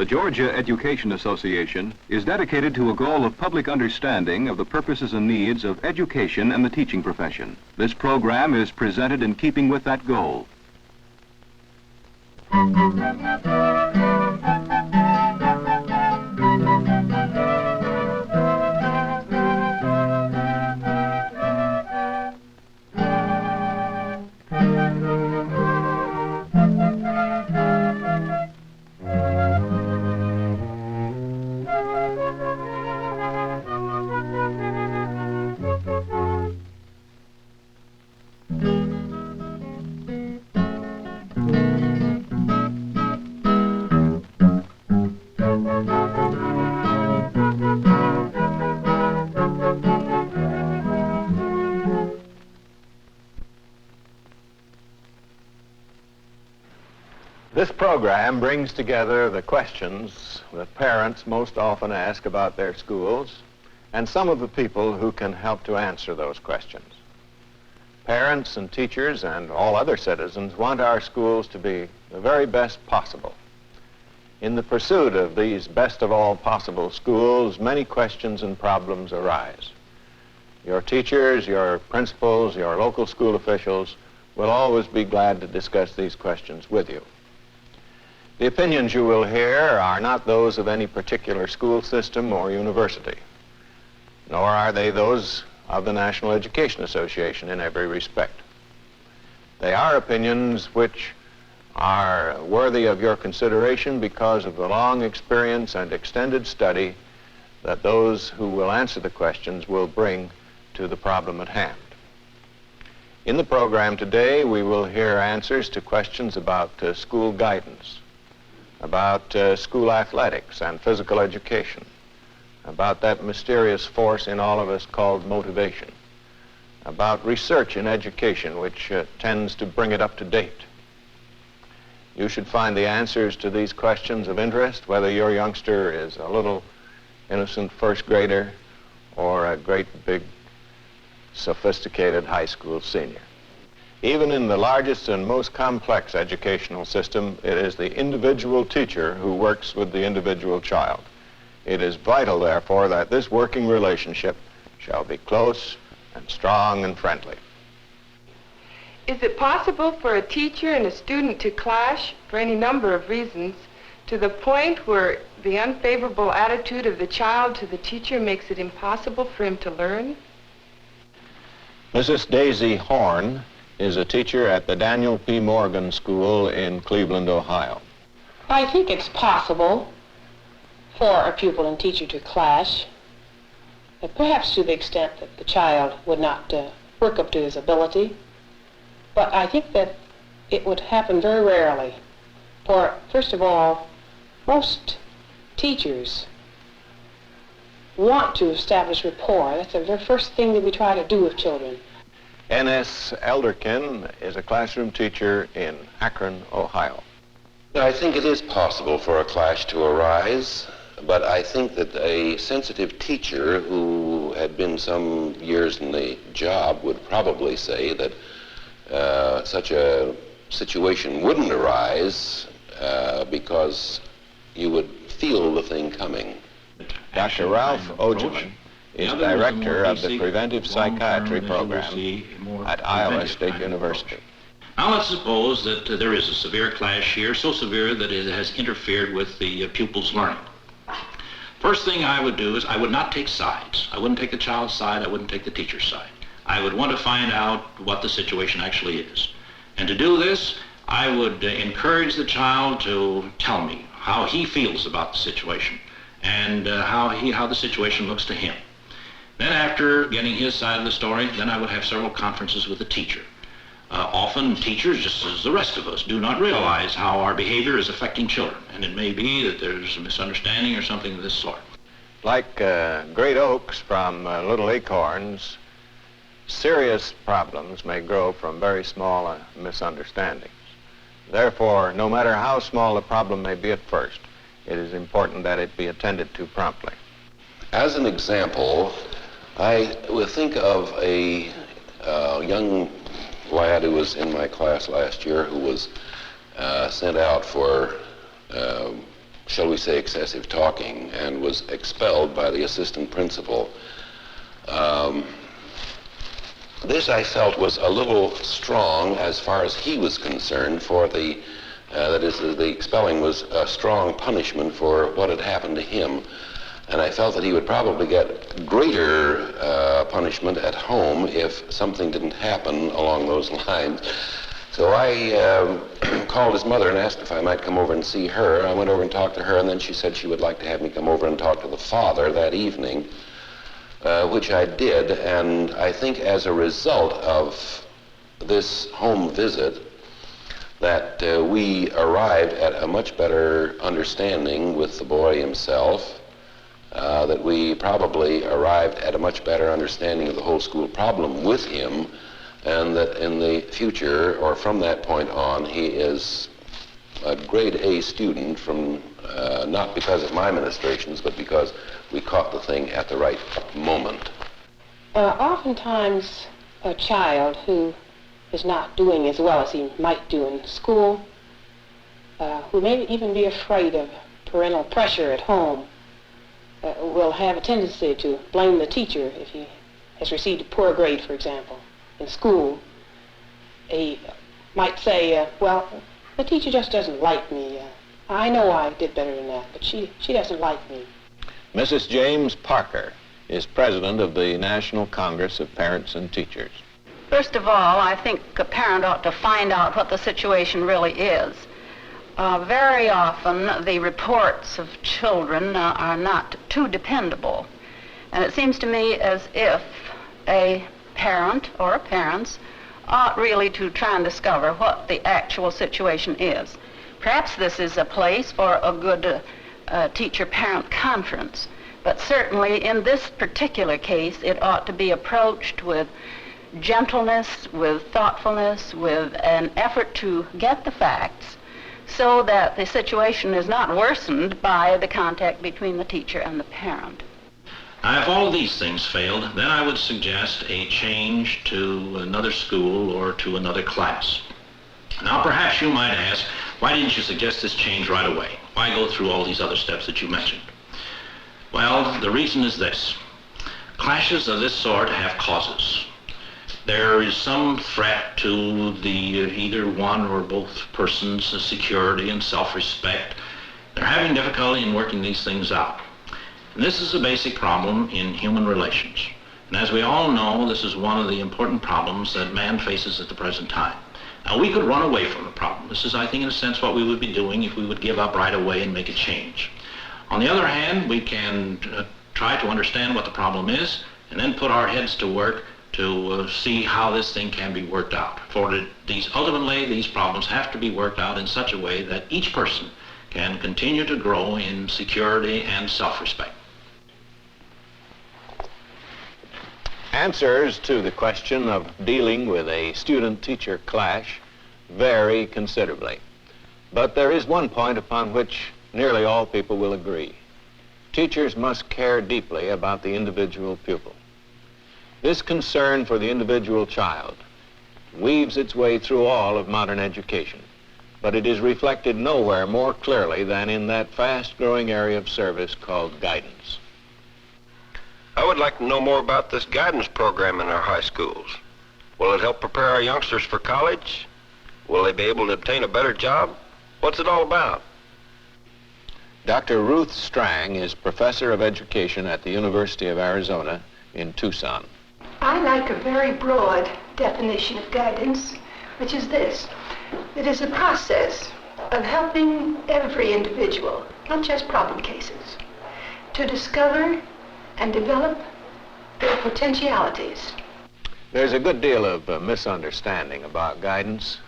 The Georgia Education Association is dedicated to a goal of public understanding of the purposes and needs of education and the teaching profession. This program is presented in keeping with that goal. This program brings together the questions that parents most often ask about their schools and some of the people who can help to answer those questions. Parents and teachers and all other citizens want our schools to be the very best possible. In the pursuit of these best of all possible schools, many questions and problems arise. Your teachers, your principals, your local school officials will always be glad to discuss these questions with you. The opinions you will hear are not those of any particular school system or university, nor are they those of the National Education Association in every respect. They are opinions which are worthy of your consideration because of the long experience and extended study that those who will answer the questions will bring to the problem at hand. In the program today, we will hear answers to questions about school guidance, about school athletics and physical education, about that mysterious force in all of us called motivation, about research in education, which tends to bring it up to date. You should find the answers to these questions of interest, whether your youngster is a little innocent first grader or a great big sophisticated high school senior. Even in the largest and most complex educational system, it is the individual teacher who works with the individual child. It is vital, therefore, that this working relationship shall be close and strong and friendly. Is it possible for a teacher and a student to clash for any number of reasons to the point where the unfavorable attitude of the child to the teacher makes it impossible for him to learn? Mrs. Daisy HORNE is a teacher at the Daniel P. Morgan School in Cleveland, Ohio. I think it's possible for a pupil and teacher to clash, perhaps to the extent that the child would not work up to his ability. But I think that it would happen very rarely. For, first of all, most teachers want to establish rapport. That's the very first thing that we try to do with children. N.S. Elderkin is a classroom teacher in Akron, Ohio. I think it is possible for a clash to arise, but I think that a sensitive teacher who had been some years in the job would probably say that such a situation wouldn't arise because you would feel the thing coming. Dr. Ralph Ogeman is director of the Preventive Psychiatry Program at Iowa State University. Now let's suppose that there is a severe clash here, so severe that it has interfered with the pupil's learning. First thing I would do is I would not take sides. I wouldn't take the child's side, I wouldn't take the teacher's side. I would want to find out what the situation actually is. And to do this, I would encourage the child to tell me how he feels about the situation and how the situation looks to him. Then after getting his side of the story, then I would have several conferences with the teacher. Often teachers, just as the rest of us, do not realize how our behavior is affecting children, and it may be that there's a misunderstanding or something of this sort. Like great oaks from little acorns, serious problems may grow from very small misunderstandings. Therefore, no matter how small the problem may be at first, it is important that it be attended to promptly. As an example, I would think of a young lad who was in my class last year who was sent out for shall we say, excessive talking, and was expelled by the assistant principal. This, I felt, was a little strong as far as he was concerned, for the expelling was a strong punishment for what had happened to him. And I felt that he would probably get greater punishment at home if something didn't happen along those lines. So I called his mother and asked if I might come over and see her. I went over and talked to her, and then she said she would like to have me come over and talk to the father that evening, which I did. And I think as a result of this home visit, that we arrived at a much better understanding with the boy himself, that we probably arrived at a much better understanding of the whole school problem with him, and that in the future, or from that point on, he is a grade A student from, not because of my ministrations, but because we caught the thing at the right moment. Oftentimes, a child who is not doing as well as he might do in school, who may even be afraid of parental pressure at home, will have a tendency to blame the teacher if he has received a poor grade, for example, in school. He might say, well, the teacher just doesn't like me. I know I did better than that, but she doesn't like me. Mrs. James Parker is president of the National Congress of Parents and Teachers. First of all, I think a parent ought to find out what the situation really is. Very often, the reports of children are not too dependable. And it seems to me as if a parent or parents ought really to try and discover what the actual situation is. Perhaps this is a place for a good teacher-parent conference, but certainly in this particular case, it ought to be approached with gentleness, with thoughtfulness, with an effort to get the facts, so that the situation is not worsened by the contact between the teacher and the parent. Now, if all of these things failed, then I would suggest a change to another school or to another class. Now, perhaps you might ask, why didn't you suggest this change right away? Why go through all these other steps that you mentioned? Well, the reason is this. Clashes of this sort have causes. There is some threat to the either one or both persons' security and self-respect. They're having difficulty in working these things out. And this is a basic problem in human relations. And as we all know, this is one of the important problems that man faces at the present time. Now, we could run away from the problem. This is, I think, in a sense, what we would be doing if we would give up right away and make a change. On the other hand, we can try to understand what the problem is and then put our heads to work to see how this thing can be worked out. For ultimately, these problems have to be worked out in such a way that each person can continue to grow in security and self-respect. Answers to the question of dealing with a student-teacher clash vary considerably. But there is one point upon which nearly all people will agree. Teachers must care deeply about the individual pupil. This concern for the individual child weaves its way through all of modern education, but it is reflected nowhere more clearly than in that fast-growing area of service called guidance. I would like to know more about this guidance program in our high schools. Will it help prepare our youngsters for college? Will they be able to obtain a better job? What's it all about? Dr. Ruth Strang is professor of education at the University of Arizona in Tucson. I like a very broad definition of guidance, which is this. It is a process of helping every individual, not just problem cases, to discover and develop their potentialities. There's a good deal of misunderstanding about guidance.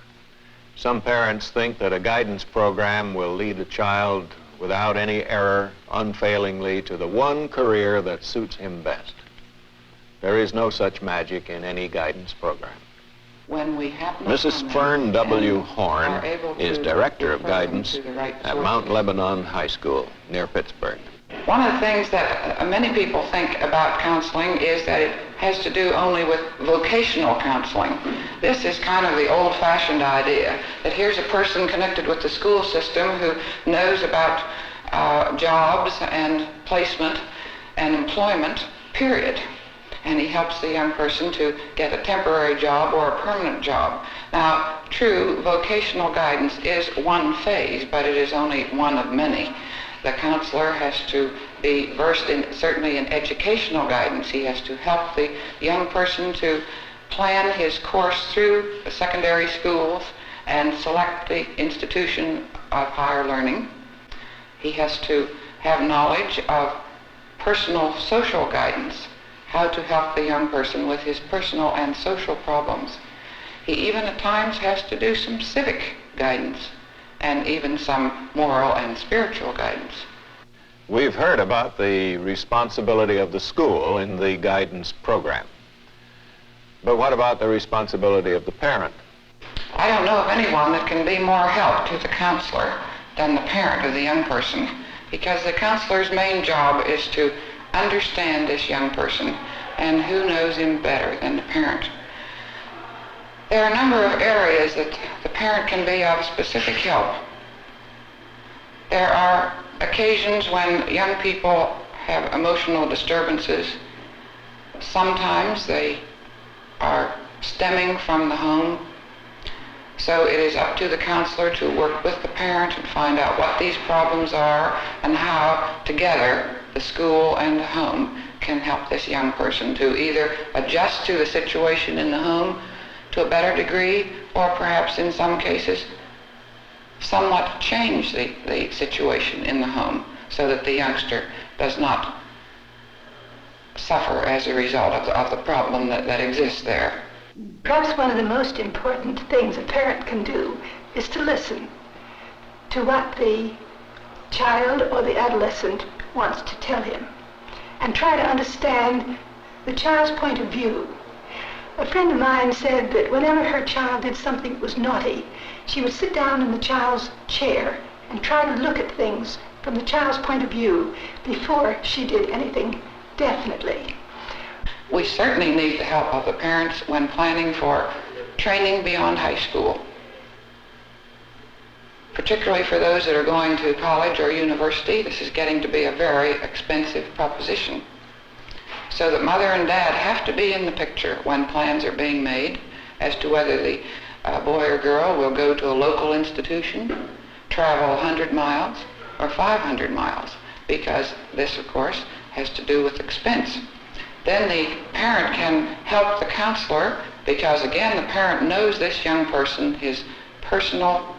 Some parents think that a guidance program will lead a child without any error, unfailingly, to the one career that suits him best. There is no such magic in any guidance program. When we happen Mrs. FERNE W. HORNE is Director of Guidance at Mount Lebanon High School near Pittsburgh. One of the things that many people think about counseling is that it has to do only with vocational counseling. This is kind of the old-fashioned idea that here's a person connected with the school system who knows about jobs and placement and employment, period. And he helps the young person to get a temporary job or a permanent job. Now, true, vocational guidance is one phase, but it is only one of many. The counselor has to be versed in, certainly in educational guidance. He has to help the young person to plan his course through the secondary schools and select the institution of higher learning. He has to have knowledge of personal social guidance, how to help the young person with his personal and social problems. He even at times has to do some civic guidance and even some moral and spiritual guidance. We've heard about the responsibility of the school in the guidance program. But what about the responsibility of the parent? I don't know of anyone that can be more help to the counselor than the parent of the young person, because the counselor's main job is to understand this young person, and who knows him better than the parent. There are a number of areas that the parent can be of specific help. There are occasions when young people have emotional disturbances. Sometimes they are stemming from the home. So it is up to the counselor to work with the parent and find out what these problems are and how together the school and the home can help this young person to either adjust to the situation in the home to a better degree, or perhaps in some cases somewhat change the situation in the home so that the youngster does not suffer as a result of the problem that exists there. Perhaps one of the most important things a parent can do is to listen to what the child or the adolescent wants to tell him and try to understand the child's point of view. A friend of mine said that whenever her child did something that was naughty, she would sit down in the child's chair and try to look at things from the child's point of view before she did anything definitely. We certainly need the help of the parents when planning for training beyond high school, particularly for those that are going to college or university. This is getting to be a very expensive proposition. So that mother and dad have to be in the picture when plans are being made as to whether the boy or girl will go to a local institution, travel 100 miles or 500 miles, because this, of course, has to do with expense. Then the parent can help the counselor, because again, the parent knows this young person, his personal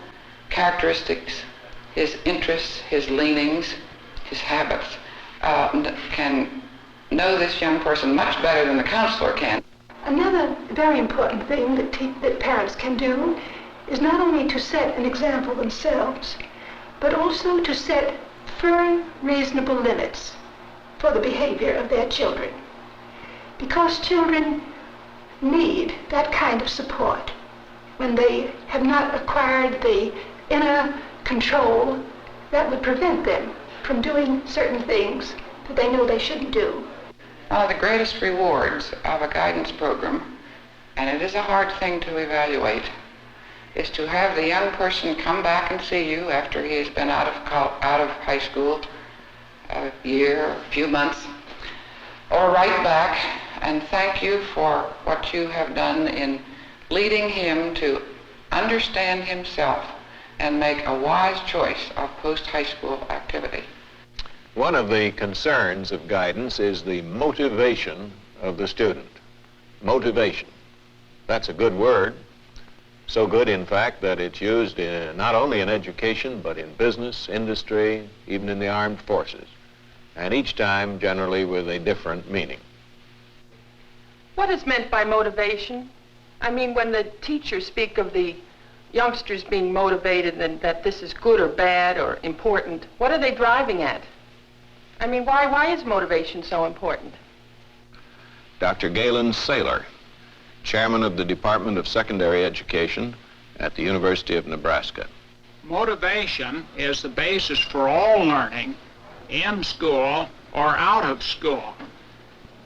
characteristics, his interests, his leanings, his habits, can know this young person much better than the counselor can. Another very important thing that parents can do is not only to set an example themselves, but also to set firm, reasonable limits for the behavior of their children. Because children need that kind of support when they have not acquired the inner control that would prevent them from doing certain things that they know they shouldn't do. One of the greatest rewards of a guidance program, and it is a hard thing to evaluate, is to have the young person come back and see you after he has been out of high school a year, a few months, or write back and thank you for what you have done in leading him to understand himself and make a wise choice of post-high school activity. One of the concerns of guidance is the motivation of the student. Motivation. That's a good word. So good, in fact, that it's used not only in education, but in business, industry, even in the armed forces. And each time, generally, with a different meaning. What is meant by motivation? I mean, when the teachers speak of the youngsters being motivated and that this is good or bad or important, what are they driving at? I mean, why is motivation so important? Dr. Galen SAYLOR, chairman of the Department of Secondary Education at the University of Nebraska. Motivation is the basis for all learning in school or out of school.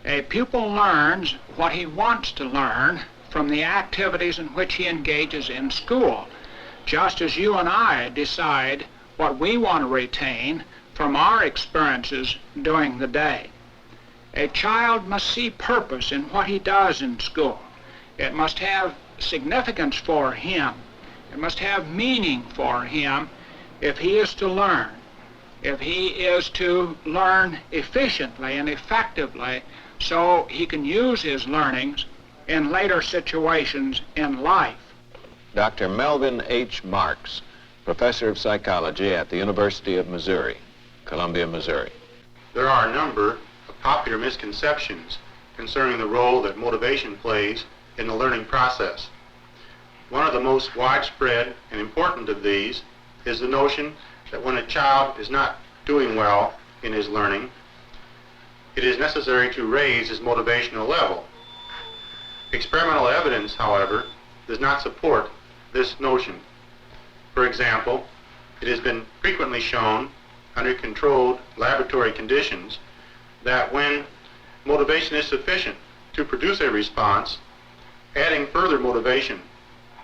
A pupil learns what he wants to learn from the activities in which he engages in school, just as you and I decide what we want to retain from our experiences during the day. A child must see purpose in what he does in school. It must have significance for him. It must have meaning for him if he is to learn, if he is to learn efficiently and effectively so he can use his learnings in later situations in life. Dr. Melvin H. Marx, professor of psychology at the University of Missouri, Columbia, Missouri. There are a number of popular misconceptions concerning the role that motivation plays in the learning process. One of the most widespread and important of these is the notion that when a child is not doing well in his learning, it is necessary to raise his motivational level. Experimental evidence, however, does not support this notion. For example, it has been frequently shown under controlled laboratory conditions that when motivation is sufficient to produce a response, adding further motivation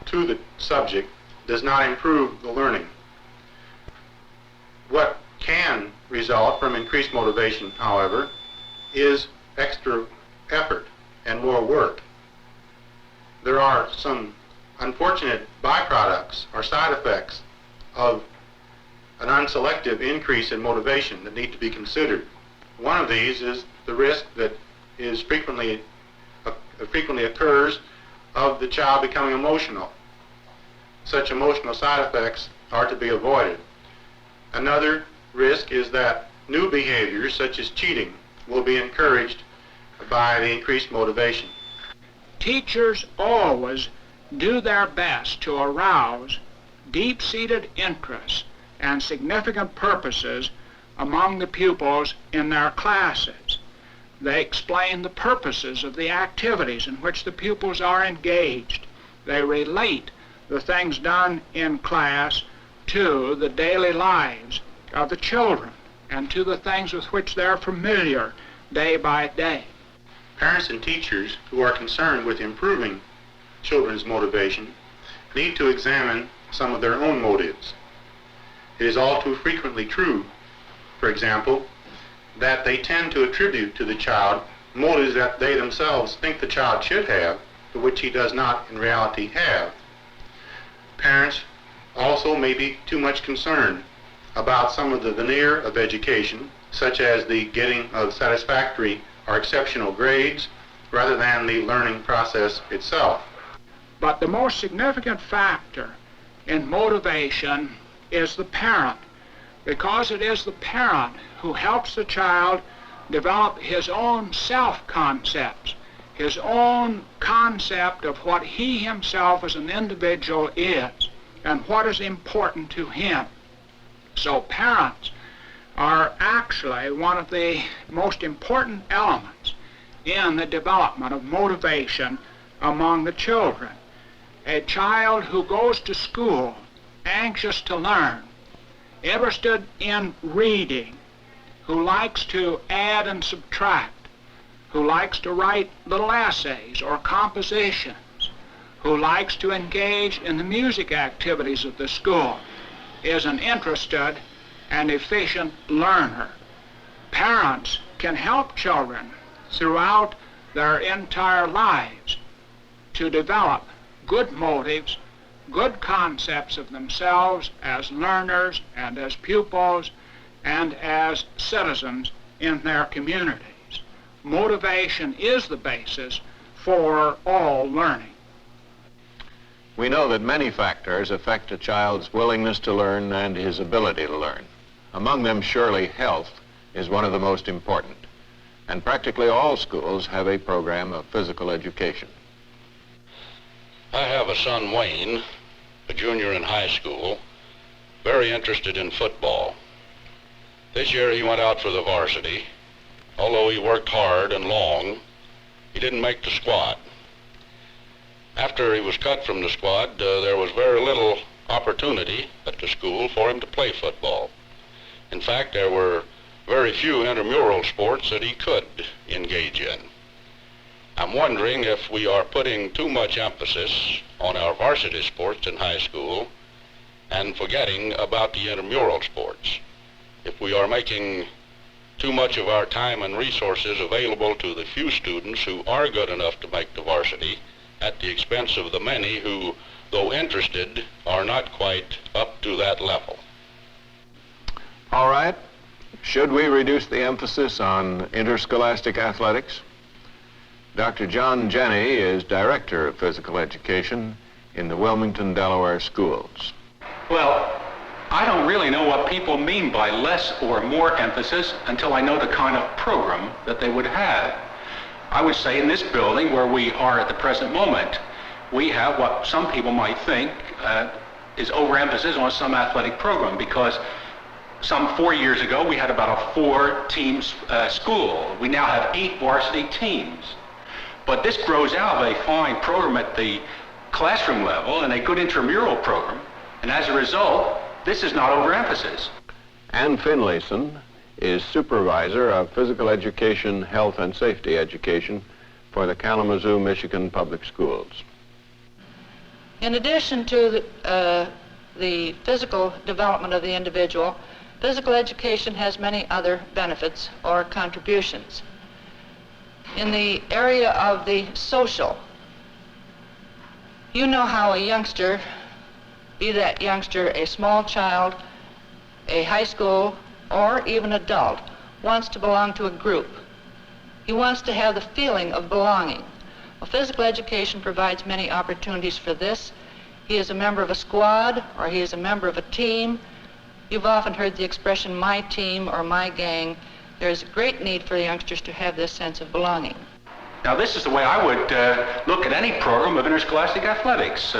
to the subject does not improve the learning. What can result from increased motivation, however, is extra effort and more work. There are some unfortunate byproducts or side effects of an unselective increase in motivation that need to be considered. One of these is the risk that is frequently occurs of the child becoming emotional. Such emotional side effects are to be avoided. Another risk is that new behaviors such as cheating will be encouraged by the increased motivation. Teachers always do their best to arouse deep-seated interests and significant purposes among the pupils in their classes. They explain the purposes of the activities in which the pupils are engaged. They relate the things done in class to the daily lives of the children and to the things with which they're familiar day by day. Parents and teachers who are concerned with improving children's motivation need to examine some of their own motives. It is all too frequently true, for example, that they tend to attribute to the child motives that they themselves think the child should have, but which he does not in reality have. Parents also may be too much concerned about some of the veneer of education, such as the getting of satisfactory or exceptional grades, rather than the learning process itself. But the most significant factor in motivation is the parent, because it is the parent who helps the child develop his own self-concepts, his own concept of what he himself as an individual is and what is important to him. So parents are actually one of the most important elements in the development of motivation among the children. A child who goes to school anxious to learn, interested in reading, who likes to add and subtract, who likes to write little essays or compositions, who likes to engage in the music activities of the school, is an interested and efficient learner. Parents can help children throughout their entire lives to develop good motives, good concepts of themselves as learners and as pupils and as citizens in their communities. Motivation is the basis for all learning. We know that many factors affect a child's willingness to learn and his ability to learn. Among them, surely health is one of the most important, and practically all schools have a program of physical education. I have a son, Wayne, a junior in high school, very interested in football. This year he went out for the varsity. Although he worked hard and long, he didn't make the squad. After he was cut from the squad, there was very little opportunity at the school for him to play football. In fact, there were very few intramural sports that he could engage in. I'm wondering if we are putting too much emphasis on our varsity sports in high school and forgetting about the intramural sports. if we are making too much of our time and resources available to the few students who are good enough to make the varsity at the expense of the many who, though interested, are not quite up to that level. All right. Should we reduce the emphasis on interscholastic athletics? Dr. John Jenny is Director of Physical Education in the Wilmington, Delaware schools. Well, I don't really know what people mean by less or more emphasis until I know the kind of program that they would have. I would say in this building where we are at the present moment, we have what some people might think is overemphasis on some athletic program, because some 4 years ago we had about a 4-team school. We now have 8 varsity teams. But this grows out of a fine program at the classroom level and a good intramural program, and as a result, this is not overemphasis. Ann Finlayson is Supervisor of Physical Education, Health and Safety Education for the Kalamazoo, Michigan Public Schools. In addition to the physical development of the individual, physical education has many other benefits or contributions. In the area of the social, you know how a youngster, be that youngster a small child, a high school, or even adult, wants to belong to a group. He wants to have the feeling of belonging. Well, physical education provides many opportunities for this. He is a member of a squad, or he is a member of a team. You've often heard the expression, my team or my gang. There's a great need for youngsters to have this sense of belonging. Now, this is the way I would look at any program of interscholastic athletics.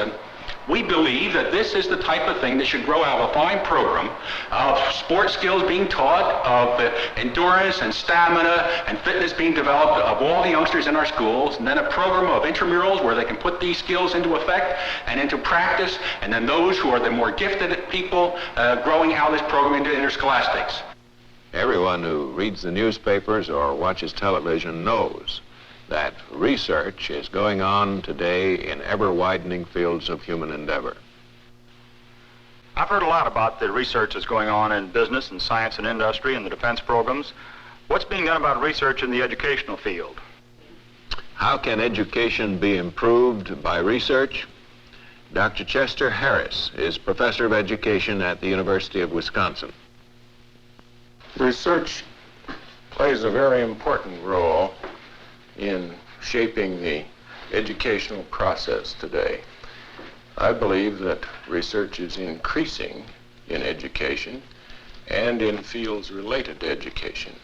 We believe that this is the type of thing that should grow out of a fine program of sports skills being taught, of endurance and stamina and fitness being developed of all the youngsters in our schools, and then a program of intramurals where they can put these skills into effect and into practice, and then those who are the more gifted people growing out this program into interscholastics. Everyone who reads the newspapers or watches television knows that research is going on today in ever-widening fields of human endeavor. I've heard a lot about the research that's going on in business and science and industry and the defense programs. What's being done about research in the educational field? How can education be improved by research? Dr. Chester Harris is Professor of Education at the University of Wisconsin. Research plays a very important role in shaping the educational process today. I believe that research is increasing in education and in fields related to education.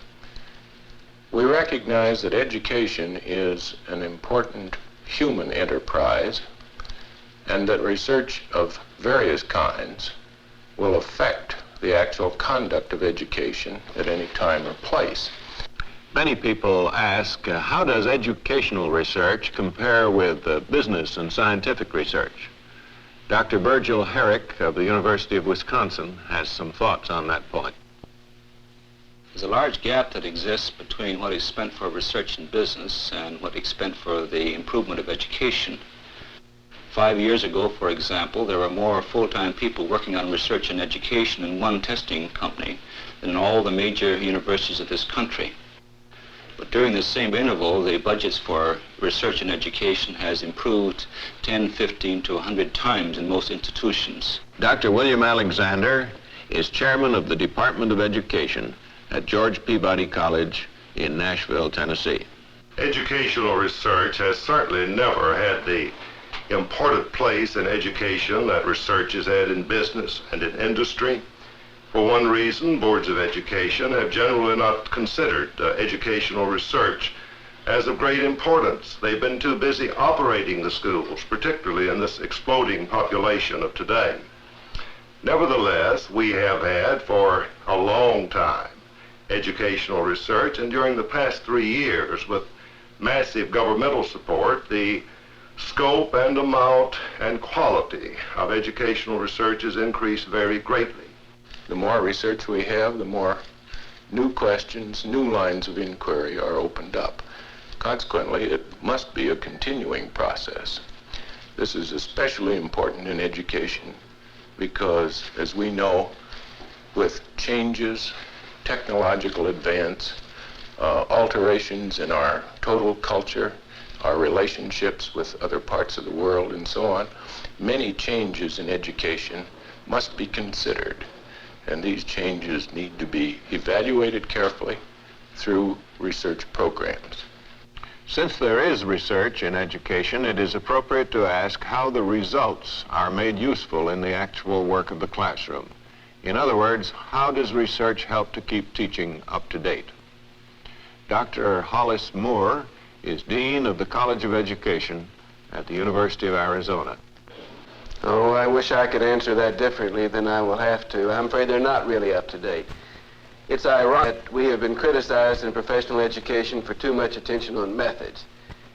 We recognize that education is an important human enterprise and that research of various kinds will affect the actual conduct of education at any time or place. Many people ask, how does educational research compare with business and scientific research? Dr. Virgil Herrick of the University of Wisconsin has some thoughts on that point. There's a large gap that exists between what is spent for research in business and what is spent for the improvement of education. 5 years ago, for example, there were more full-time people working on research and education in one testing company than in all the major universities of this country. But during the same interval, the budgets for research and education has improved 10, 15 to 100 times in most institutions. Dr. William Alexander is chairman of the Department of Education at George Peabody College in Nashville, Tennessee. Educational research has certainly never had the important place in education that research has had in business and in industry. For one reason, boards of education have generally not considered educational research as of great importance. They've been too busy operating the schools, particularly in this exploding population of today. Nevertheless, we have had for a long time educational research, and during the past 3 years, with massive governmental support, the scope and amount and quality of educational research has increased very greatly. The more research we have, the more new questions, new lines of inquiry are opened up. Consequently, it must be a continuing process. This is especially important in education because, as we know, with changes technological advance, alterations in our total culture, our relationships with other parts of the world, and so on, many changes in education must be considered. And these changes need to be evaluated carefully through research programs. Since there is research in education, it is appropriate to ask how the results are made useful in the actual work of the classroom. In other words, how does research help to keep teaching up to date? Dr. Hollis Moore is Dean of the College of Education at the University of Arizona. Oh, I wish I could answer that differently than I will have to. I'm afraid they're not really up to date. It's ironic that we have been criticized in professional education for too much attention on methods,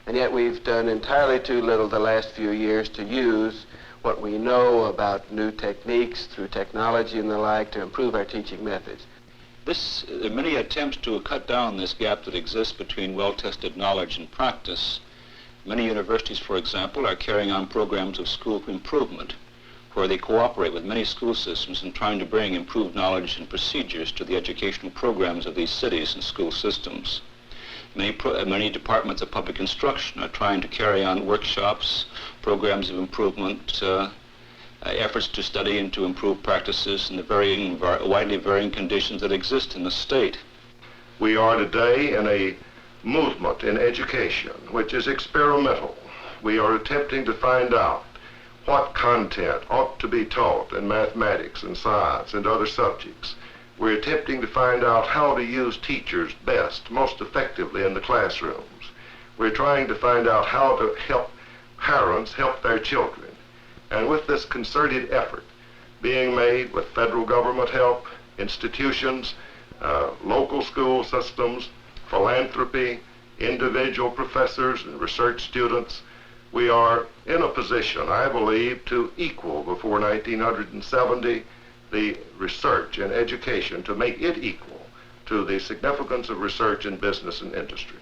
and yet we've done entirely too little the last few years to use what we know about new techniques through technology and the like to improve our teaching methods. There are many attempts to cut down this gap that exists between well-tested knowledge and practice. Many universities, for example, are carrying on programs of school improvement, where they cooperate with many school systems in trying to bring improved knowledge and procedures to the educational programs of these cities and school systems. Many departments of public instruction are trying to carry on workshops, programs of improvement, efforts to study and to improve practices in the widely varying conditions that exist in the state. We are today in a movement in education which is experimental. We are attempting to find out what content ought to be taught in mathematics and science and other subjects. We're attempting to find out how to use teachers best, most effectively in the classrooms. We're trying to find out how to help parents help their children. And with this concerted effort being made with federal government help, institutions, local school systems, philanthropy, individual professors and research students, we are in a position, I believe, to equal before 1970 the research and education, to make it equal to the significance of research in business and industry.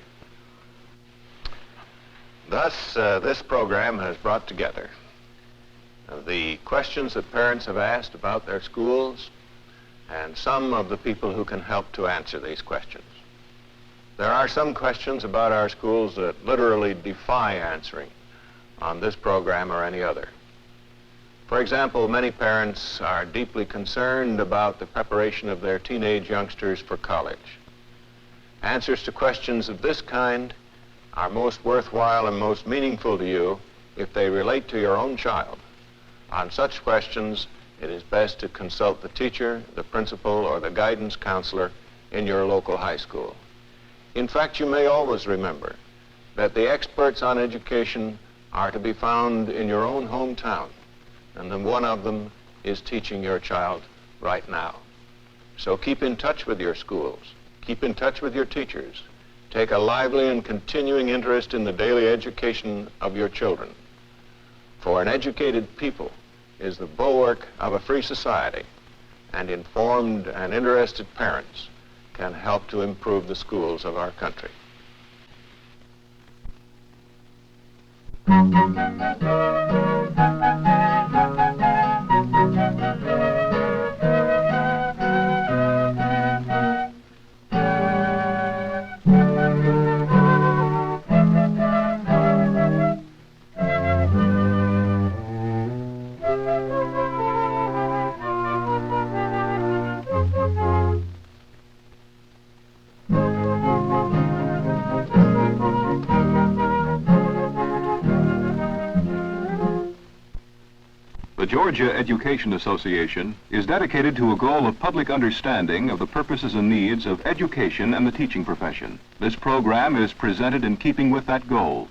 Thus, this program has brought together the questions that parents have asked about their schools and some of the people who can help to answer these questions. There are some questions about our schools that literally defy answering on this program or any other. For example, many parents are deeply concerned about the preparation of their teenage youngsters for college. Answers to questions of this kind are most worthwhile and most meaningful to you if they relate to your own child. On such questions, it is best to consult the teacher, the principal, or the guidance counselor in your local high school. In fact, you may always remember that the experts on education are to be found in your own hometown, and then one of them is teaching your child right now. So keep in touch with your schools, keep in touch with your teachers, take a lively and continuing interest in the daily education of your children. For an educated people is the bulwark of a free society, and informed and interested parents can help to improve the schools of our country. The Georgia Education Association is dedicated to a goal of public understanding of the purposes and needs of education and the teaching profession. This program is presented in keeping with that goal.